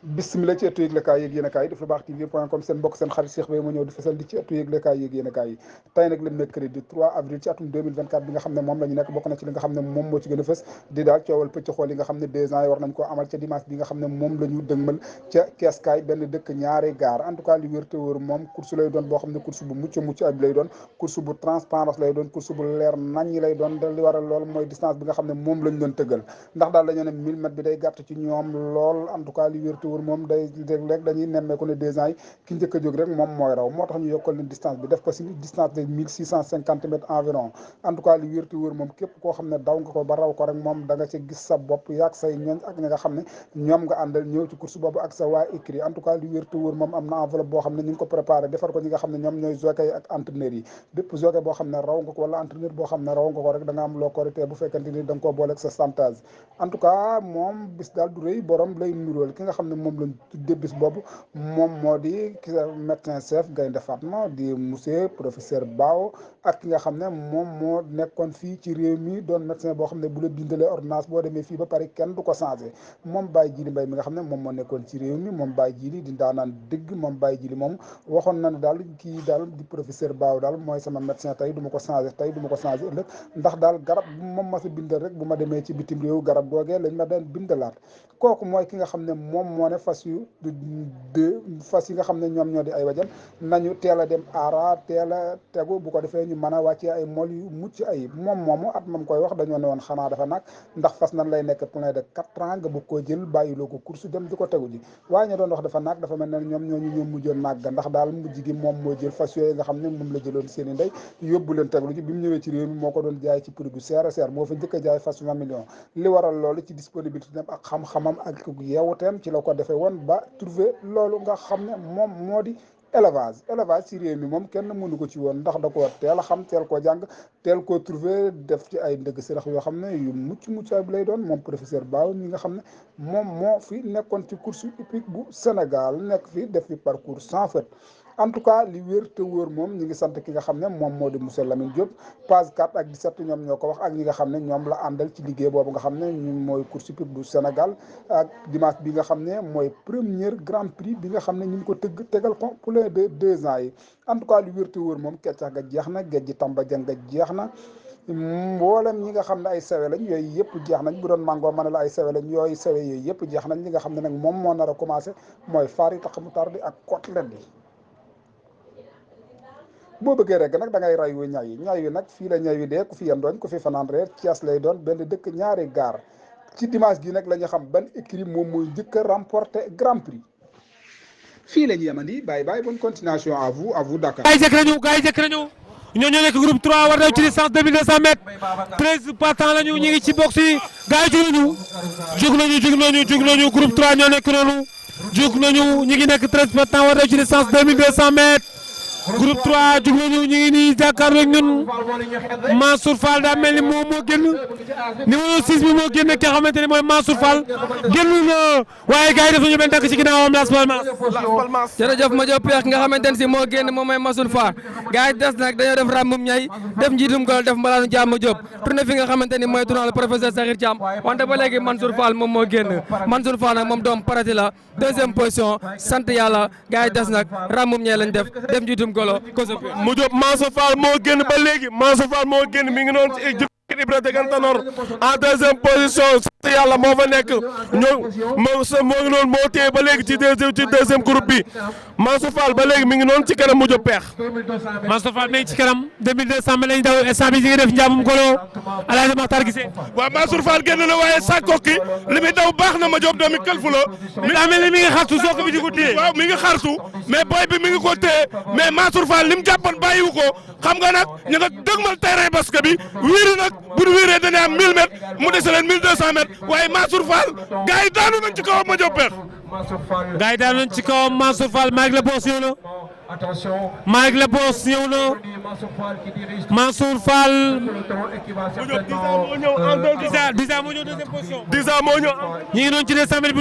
bismillah ci ëttu yëglekaay yéeg yéenekaay yi def lu baax tv.com seen mbokk seen xarit Cheikh Beye ma ñëw di fesal di ci ëttu yëglekaay yéeg yéenekaay yi tey nag le mercredi 3 avril ci atum 2024 bi nga xam ne moom la ñu nekk bokk na ci li nga xam ne moom moo ci gën a fës di daal coowal pëcc xool yi nga xam ne 2 ans yi war nañ koo amal ca dimanche bi nga xam ne moom la ñu dëgmal ca Keskaay benn dëkk ñaari gaar en tout cas li wér te wóor moom course lay doon boo xam ne course bu mucc ayib lay doon course bu transparence lay doon course bu leer nañ lay doon li waral lool mooy distance bi nga xam ne moom lañ doon tëggal ndax daal dañoo ne 1000 mètres bi day gàtt ci ñoom lool en tout cas li wér te wóor moom day rek dañuy nemmeeku ne 2 ans yi ki njëkk a jóg rek moom mooy raw moo tax ñu yokkal leen distance bi def ko si distance de 1650 mètres environ en tout cas li wér te wóor moom képp koo xam ne daw nga ko ba raw ko rek moom da nga ci gis sa bopp yaag say ñooñ ak ñi nga xam ne ñoom nga àndal ñëw ci course boobu ak sa waa écrit en tout cas li wér te wóor moom am na enveloppe boo xam ne ñu ngi ko préparé defar ko ñi nga xam ne ñoom ñooy jockey yi ak entraîneurs yi bépp jockey boo xam ne raw nga ko wala entraîneur boo xam ne raw nga ko rek da nga am loo korité bu fekkante ni da nga koo booleeg sa chantage en tout cas moom bis daal du rëy borom lay nuróol ki nga xam ne moom lañ tuddee bis boobu moom moo di ki médecin chef Gaynde Fatma di monsieur professeur Bao ak ki nga xam ne moom moo nekkoon fii ci réew mi doon médecin boo xam ne bu la bindalee ordonnance boo demee fii ba pare kenn du ko changé moom Baye Jili Mbaye mi nga xam ne moom moo nekkoon ci réew mi moom Baye Jili di daanaan dëgg moom Baye Jili moom waxoon na ne daal kii daal di professeur Bao daal mooy sama médecin tey du ma ko changé tey du ma ko changé ëllëg ndax daal garab bu moom ma sa bindal rek bu ma demee ci bitim réew garab googee lañ ma daan bindalaat kooku mooy ki nga xam ne moom moo ne fas yi nga xam ne ñoom ñoo di ay wajan nañu teel a dem aara teel a tegu bu ko defee ñu mën a wàccee ay mol yu mucc ayib moom moomu at mam koy wax dañoo ne woon xanaa dafa nag ndax fas nan lay nekk plein de 4 ans nga bëgg koo jël bàyyiloo ko course dem di ko tegu ji waaye ñu doon wax dafa nag dafa mel ne ñoom ñoo mujjoon nàgg ndax daal mujj gi moom moo jël fas yooyu nga xam ne moom la jëloon seen i ndey yóbbu leen teglu ji bi mu ñëwee ci réew mi moo ko doon jaay ci prix bu seer a seer moo fa njëkk a jaay fas 20 millions li waral loolu ci disponibilité dem ak xam-xamam ak yeewuteem ci la ko defee woon ba trouver loolu nga xam ne moom moo di élevage ci réew mi moom kenn mënu ko ci woon ndax da koo teel a xam teel koo jàng teel koo trouver def ci ay ndëgg sërëx yoo xam ne yu mucc ayib lay doon moom professeur Bao mi nga xam ne moom moo fi nekkoon ci course hippique bu Sénégal nekk fi def fi parcours sans faute en tout cas li wér te wóor moom ñi ngi sant ki nga xam ne moom moo di monsieur Lamine Diop page 4 ak 17 ñoom ñoo ko wax ak ñi nga xam ne ñoom la àndal ci liggéey boobu nga xam ne ñu mooy course hippique bu Sénégal ak dimanche bi nga xam ne mooy premier grand prix bi nga xam ne ñu ngi ko tegal ko plein de 2 ans yi en tout cas li wér te wóor moom keccax ga jeex na géej gi Tamba Dieng ga jeex na mboolem ñi nga xam ne ay sewe lañ yooyu yëpp jeex nañ bu doon màngoo ma ne la ay sewe lañ yooyu sewe yooyu yëpp jeex nañ li nga xam ne nag moom moo nar a commencé mooy faar yi tax mu tardi ak côtelette yi boo bëggee rek nag da ngay ray wu ñaw yi nag fii la ñaw yi dee ku fi yendooñ ku fi fanaan reer Thiès lay doon benn dëkk ñaari gaar ci dimanche gi nag la ñu xam ban écurie moom mooy njëkk a remporter grand prix fii la ñu yemandi bye bye bonne continuation à vous Dakar. gars yi jëkk nañu ñoo nekk groupe 3 war daw ci distance 2200 mètres 13 partants lañu ñu ngi ci box yi gars yi jug nañu groupe 3 ñoo nekk noonu jug nañu ñu ngi nekk 13 partants war daw ci distance 2200 mètres groupe 3 jug nañu ñu ngi nii jàkkaarloo ak ñun Mansour Fall daa mel ni moom moo génn numéro 6 bi moo génn ki nga xamante ne mooy Mansour Fall génn na waaye gars yi def nañu benn tànk ci ginnaawam Las Palmas. jërëjëf ma jox peex nga xamante ne si moo génn moom mooy Mansour Fall gars yi des nag dañoo def ràmbum ñay def njiitum ko def mbalaanu jàmm Diop tourné fi nga xamante ni mooy tournoi le professeur Sakhir Thiam wante ba léegi Mansour Fall moom moo génn Mansour Fall nag moom doom parati la 2e position sant yàlla gars yi des nag ràmbum ñay lañ def njiitum golo mu jóg Mansour Fall moo génn ba léegi Mansour Fall moo génn mi ngi noonu ci Ibra Tegantanor en 2e position sant yàlla moo fa nekk moo ngi noonu moo téye ba léegi ci 2e groupe bi Mansour Fall ba léegi mi ngi noonu ci kanam mu jóg peex Mansour Fall mi ngi ci kanam 2200 lañ daw instant bi ñi ngi def njàmmum golo Alaaji Maxtar Gisee waaw Mansour Fall génn na waaye sàkkoki li muy daw baax na ma jóg doomi këlfu la mi daa mel ni mi ngi xartu soo ko bi di ko téye waaw mi ngi xartu mais boy bi mi ngi ko téye mais Mansour Fall li mu jàppoon bàyyiwu ko xam nga nag ñu nga dëgmal terrain basket bi wiiri nag bu ñu wiiree dañuy am 1000 mètres mu dese leen 1200 mètres waaye Mansour Fall gars yi daanu nañ ci kawam ma jóg peex gars yi daanu nañ ci kawam Mansour Fall maa ngi la boos ñëw na Malick la boos ñëw na Mansour Fall Disa moo ñëw 2e position Disa moo ñëw ñu ngi doon ci 200 mètres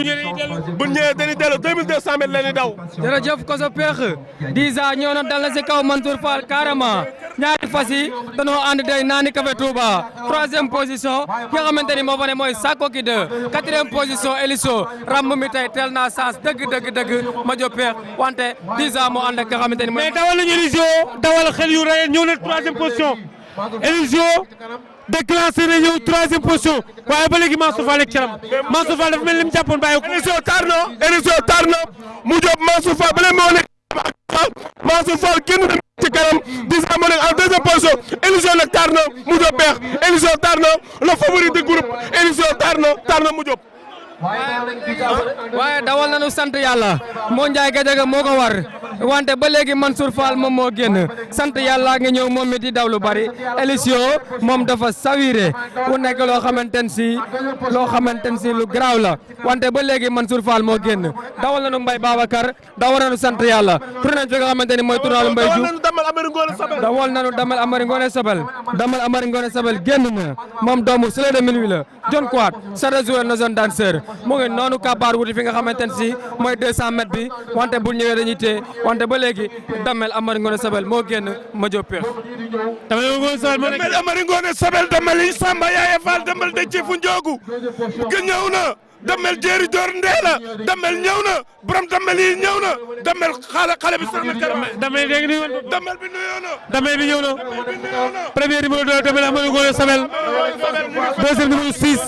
bu ñëwee dañuy dellu 2200 mètres la ñuy daw jërëjëf ko sa peex Disa ñëw na dal na si kaw Mansour Fall carrément ñaari fas yi dañoo ànd day naani café Touba 3e position ki nga xamante ni moo fa ne mooy Sakko ki 2 4e position Eliso ram mi tey teel naa sens dëgg ma jo peex wante 10 ans moo ànd ak nga xamante ni mooy mais dawal nañu Eliso dawal xel yu rëy ñëw na 3e position Eliso déclenché na ñëw 3e position waaye ba léegi Mansour Fall ak caram Mansour Fall dafa mel ni mu jàppoon bàyyi ko. Eliso tar na mu jóg Mansour Fall ba léegi moo nekk Mansour Fall génn na ci kanam 10 ans moo nekk en 2e position Eliso nag tar na mu jóg peex Eliso tar na le favori de groupe Eliso tar na mu jóg. waaye dawal nañu sant yàlla moo Ndiaye Gadiaga moo ko war wante ba léegi Mansour Fall moom moo génn sant yàlla nga ñëw moom mi di daw lu bari Elisio moom dafa sawire ku nekk loo xamante ne si lu garaaw la wante ba léegi Mansour Fall moo génn dawal nañu Mbaye Babacar dawal nañu sant yàlla tourné nañu fi nga xamante ni mooy tournoi Mbaye Diouf dawal nañu Damel Amari Ngone Sabel génn na moom doomu Sele de Minuit la John Quad sa joueur na zone danseur mu ngi noonu kabaar wuti fi nga xamante ne si mooy 200 mètres bi wante bu ñëwee dañuy téye wante ba léegi Damel Amari Ngone Sabel moo génn ma jóg peex. Damel Amari Ngone Sabel Damel yi Samba Yaaya Fall Damel dëcc fu njoogu ga ñëw na Damel jéeri door ndeela Damel ñëw na borom Damel yi ñëw na Damel xale bi sax na karam Damel léegi nii woon Damel bi nuyoo na Damel bi ñëw na premier numéro 2 Damel Amari Ngone Sabel deuxième numéro 6